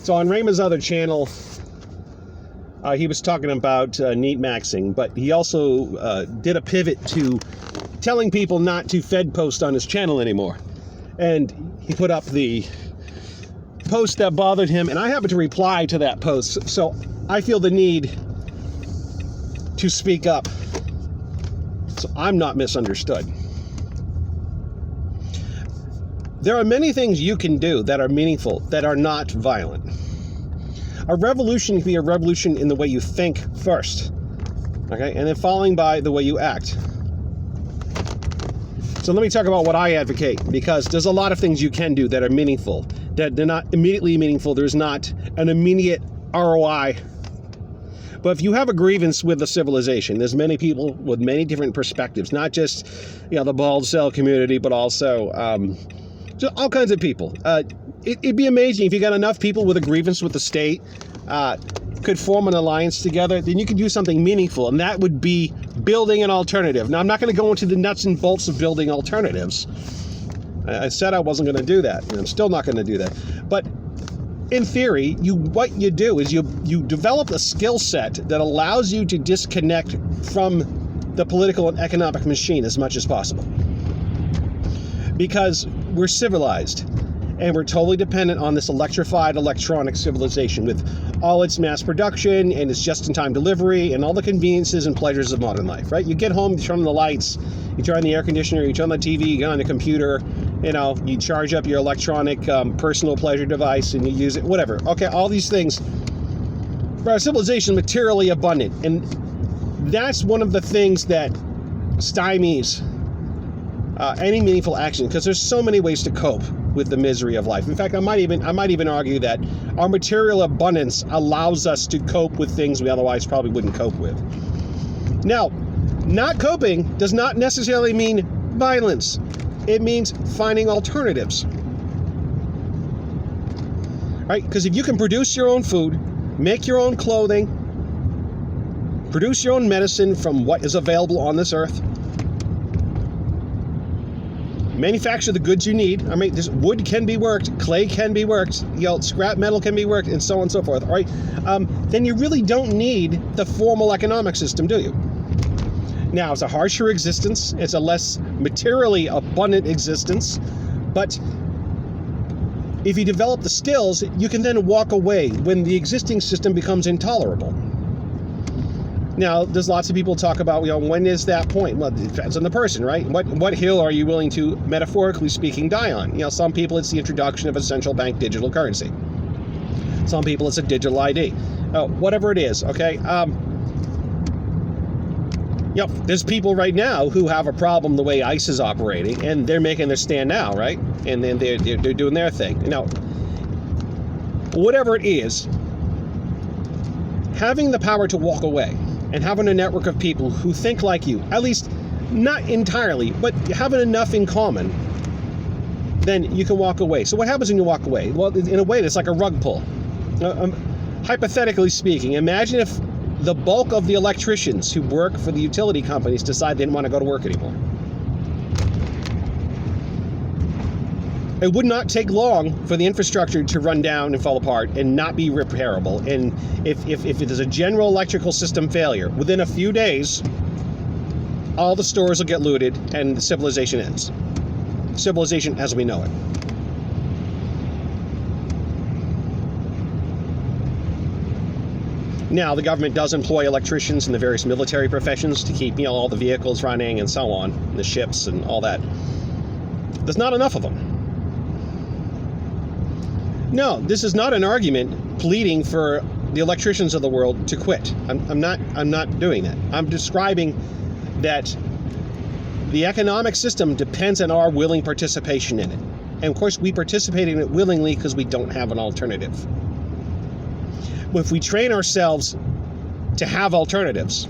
So on Raymond's other channel, he was talking about neat maxing, but he also did a pivot to telling people not to Fed post on his channel anymore. And he put up the post that bothered him, and I happened to reply to that post. So I feel the need to speak up so I'm not misunderstood. There are many things you can do that are meaningful, that are not violent. A revolution can be a revolution in the way you think first, okay, and then following by the way you act. So let me talk about what I advocate, because there's a lot of things you can do that are meaningful, that they're not immediately meaningful. There's not an immediate ROI. But if you have a grievance with the civilization, there's many people with many different perspectives, not just, the bald cell community, but also just all kinds of people. It'd be amazing if you got enough people with a grievance with the state could form an alliance together. Then you could do something meaningful, and that would be building an alternative. Now, I'm not going to go into the nuts and bolts of building alternatives. I said I wasn't going to do that, and I'm still not going to do that. But in theory, what you do is you develop a skill set that allows you to disconnect from the political and economic machine as much as possible. Because we're civilized, and we're totally dependent on this electrified electronic civilization with all its mass production and its just-in-time delivery and all the conveniences and pleasures of modern life, right? You get home, you turn on the lights, you turn on the air conditioner, you turn on the TV, you get on the computer, you charge up your electronic personal pleasure device and you use it, whatever. Okay, all these things. For our civilization, materially abundant. And that's one of the things that stymies any meaningful action, because there's so many ways to cope with the misery of life. In fact, I might even argue that our material abundance allows us to cope with things we otherwise probably wouldn't cope with. Now, not coping does not necessarily mean violence. It means finding alternatives. Right? Because if you can produce your own food, make your own clothing, produce your own medicine from what is available on this earth, manufacture the goods you need. I mean, this wood can be worked, clay can be worked, scrap metal can be worked, and so on and so forth. All right, then you really don't need the formal economic system, do you? Now, it's a harsher existence. It's a less materially abundant existence, but if you develop the skills, you can then walk away when the existing system becomes intolerable. Now, there's lots of people talk about, when is that point? Well, it depends on the person, right? What hill are you willing to, metaphorically speaking, die on? Some people, it's the introduction of a central bank digital currency. Some people, it's a digital ID. Whatever it is, okay? There's people right now who have a problem the way ICE is operating, and they're making their stand now, right? And then they're doing their thing. Now, whatever it is, having the power to walk away and having a network of people who think like you, at least not entirely, but having enough in common, then you can walk away. So what happens when you walk away? Well, in a way, it's like a rug pull. Hypothetically speaking, imagine if the bulk of the electricians who work for the utility companies decide they didn't want to go to work anymore. It would not take long for the infrastructure to run down and fall apart and not be repairable. And if there's a general electrical system failure, within a few days, all the stores will get looted and civilization ends. Civilization as we know it. Now, the government does employ electricians in the various military professions to keep, all the vehicles running and so on, the ships and all that. There's not enough of them. No, this is not an argument pleading for the electricians of the world to quit. I'm not doing that. I'm describing that the economic system depends on our willing participation in it. And of course, we participate in it willingly because we don't have an alternative. But if we train ourselves to have alternatives,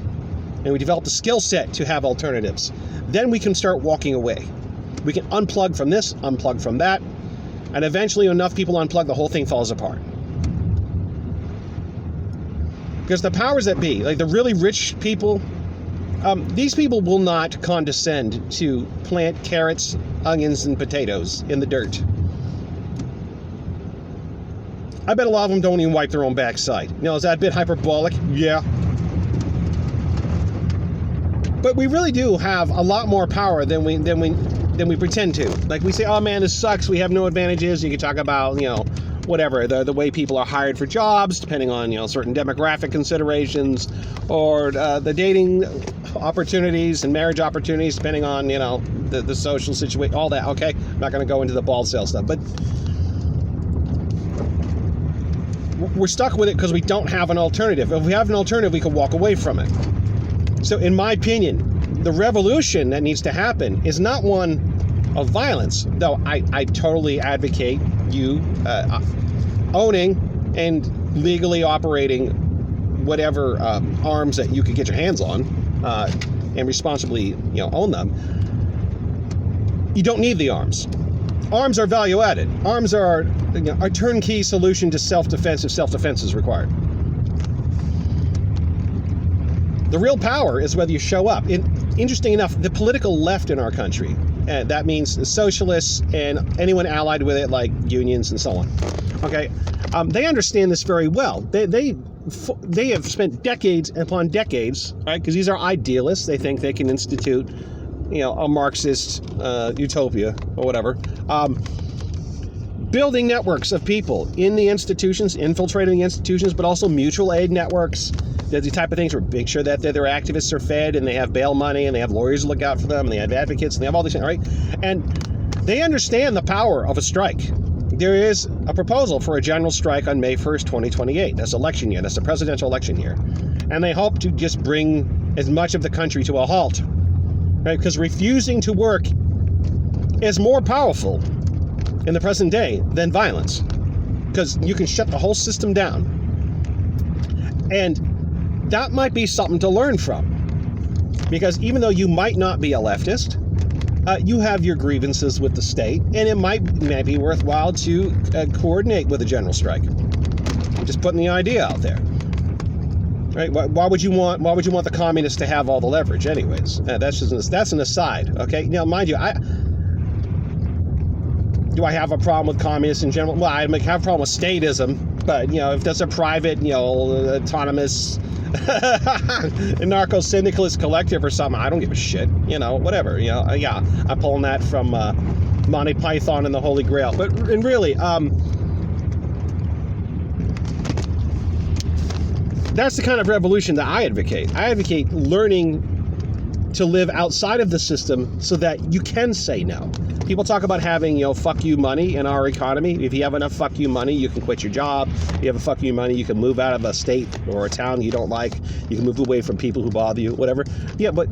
and we develop the skill set to have alternatives, then we can start walking away. We can unplug from this, unplug from that, and eventually enough people unplug, the whole thing falls apart. Because the powers that be, like the really rich people, these people will not condescend to plant carrots, onions, and potatoes in the dirt. I bet a lot of them don't even wipe their own backside. Now, is that a bit hyperbolic? Yeah. But we really do have a lot more power than we pretend to. Like, we say, oh man, this sucks, we have no advantages. You can talk about, whatever, the way people are hired for jobs, depending on, certain demographic considerations, or the dating opportunities and marriage opportunities, depending on, the social situation, all that. Okay, I'm not going to go into the ball sale stuff, but we're stuck with it because we don't have an alternative. If we have an alternative, we can walk away from it. So in my opinion, the revolution that needs to happen is not one of violence, though I totally advocate you owning and legally operating whatever arms that you could get your hands on and responsibly own them. You don't need the arms. Arms are value added. Arms are a turnkey solution to self-defense if self-defense is required. The real power is whether you show up. Interesting enough, the political left in our country, that means the socialists and anyone allied with it, like unions and so on. Okay, they understand this very well. They have spent decades upon decades, right? Because these are idealists. They think they can institute, a Marxist utopia or whatever. Building networks of people in the institutions, infiltrating the institutions, but also mutual aid networks. The type of things where make sure that their activists are fed and they have bail money and they have lawyers to look out for them and they have advocates and they have all these things, right? And they understand the power of a strike. There is a proposal for a general strike on May 1st, 2028. That's election year. That's the presidential election year. And they hope to just bring as much of the country to a halt, right? Because refusing to work is more powerful in the present day than violence, because you can shut the whole system down. And that might be something to learn from, because even though you might not be a leftist, you have your grievances with the state, and it might be worthwhile to coordinate with a general strike. I'm just putting the idea out there, right? Why would you want the communists to have all the leverage, anyways? That's an aside, okay? Now, mind you, do I have a problem with communists in general? Well, I have a problem with statism, but if there's a private, autonomous anarcho-syndicalist collective or something, I don't give a shit, whatever, yeah, I'm pulling that from Monty Python and the Holy Grail, and really, that's the kind of revolution that I advocate. I advocate learning to live outside of the system so that you can say no. People talk about having, fuck you money in our economy. If you have enough fuck you money, you can quit your job. If you have a fuck you money, you can move out of a state or a town you don't like. You can move away from people who bother you, whatever. Yeah, but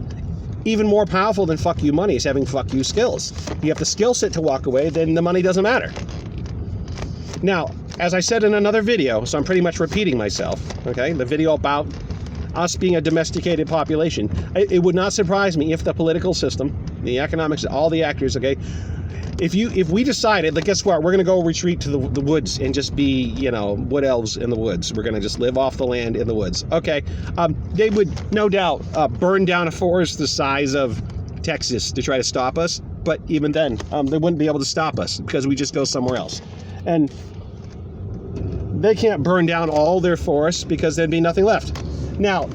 even more powerful than fuck you money is having fuck you skills. You have the skill set to walk away, then the money doesn't matter. Now, as I said in another video, so I'm pretty much repeating myself, okay? The video about us being a domesticated population. It would not surprise me if the political system, the economics, all the actors, okay, if we decided that, guess what, we're going to go retreat to the woods and just be, wood elves in the woods. We're going to just live off the land in the woods. Okay, they would no doubt burn down a forest the size of Texas to try to stop us. But even then, they wouldn't be able to stop us because we just go somewhere else. And they can't burn down all their forests because there'd be nothing left. Now,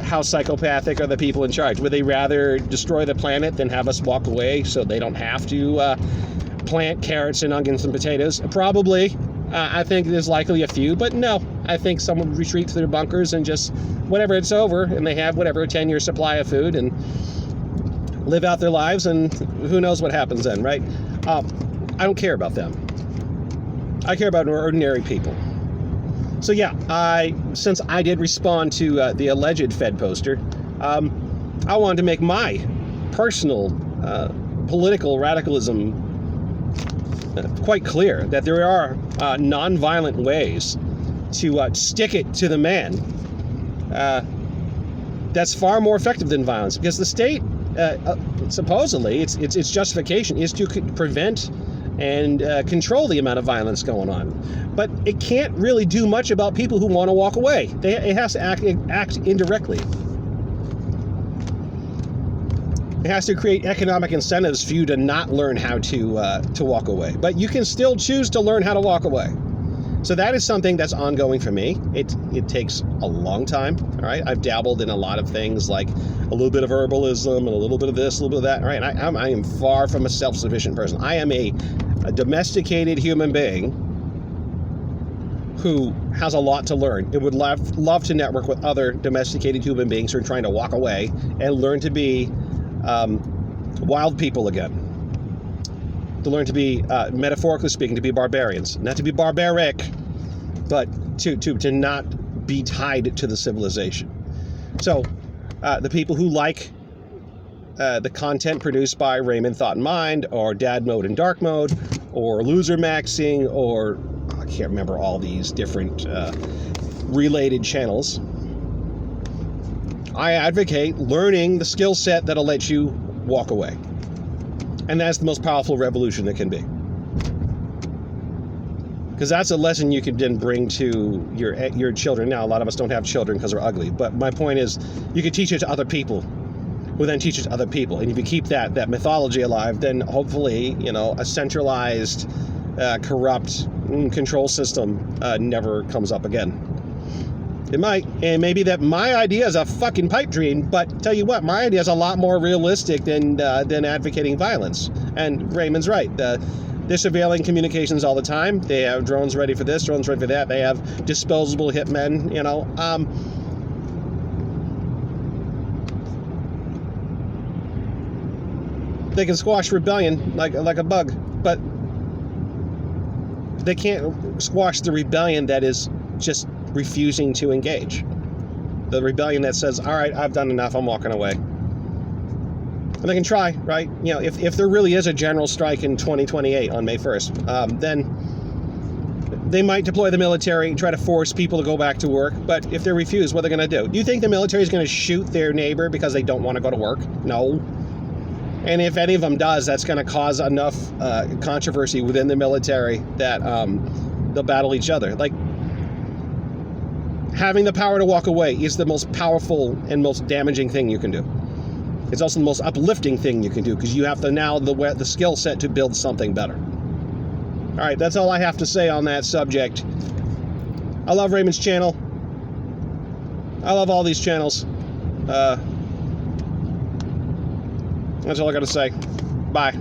how psychopathic are the people in charge? Would they rather destroy the planet than have us walk away so they don't have to plant carrots and onions and potatoes? Probably. I think there's likely a few, but no. I think someone would retreat to their bunkers and just, whenever it's over, and they have whatever, a 10-year supply of food and live out their lives, and who knows what happens then, right? I don't care about them. I care about ordinary people. So yeah, since I did respond to the alleged Fed poster, I wanted to make my personal political radicalism quite clear, that there are non-violent ways to stick it to the man. That's far more effective than violence, because the state, supposedly, its justification is to prevent and control the amount of violence going on. But it can't really do much about people who want to walk away. It has to act indirectly. It has to create economic incentives for you to not learn how to walk away. But you can still choose to learn how to walk away. So that is something that's ongoing for me. It takes a long time. All right, I've dabbled in a lot of things, like a little bit of herbalism and a little bit of this, a little bit of that. All right, I am far from a self-sufficient person. I am a domesticated human being who has a lot to learn. It would love to network with other domesticated human beings who are trying to walk away and learn to be wild people again. To learn to be, metaphorically speaking, to be barbarians. Not to be barbaric, but to not be tied to the civilization. So, the people who like the content produced by Raymond Thought and Mind, or Dad Mode and Dark Mode, or Loser Maxing, or I can't remember all these different related channels, I advocate learning the skill set that'll let you walk away. And that's the most powerful revolution that can be. Because that's a lesson you can then bring to your children. Now, a lot of us don't have children because they're ugly. But my point is, you can teach it to other people, who then teach it to other people. And if you keep that mythology alive, then hopefully, a centralized, corrupt control system never comes up again. It might, and maybe that my idea is a fucking pipe dream, but tell you what, my idea is a lot more realistic than advocating violence. And Raymond's right. They're surveilling communications all the time. They have drones ready for this, drones ready for that. They have disposable hitmen, They can squash rebellion like a bug, but they can't squash the rebellion that is just refusing to engage. The rebellion that says, all right, I've done enough, I'm walking away. And they can try, right? If there really is a general strike in 2028 on May 1st, then they might deploy the military, try to force people to go back to work. But if they refuse, what are they going to do? Do you think the military is going to shoot their neighbor because they don't want to go to work? No. And if any of them does, that's going to cause enough controversy within the military that they'll battle each other. Like, having the power to walk away is the most powerful and most damaging thing you can do. It's also the most uplifting thing you can do, because you have the skill set to build something better. All right, that's all I have to say on that subject. I love Raymond's channel. I love all these channels. That's all I got to say. Bye.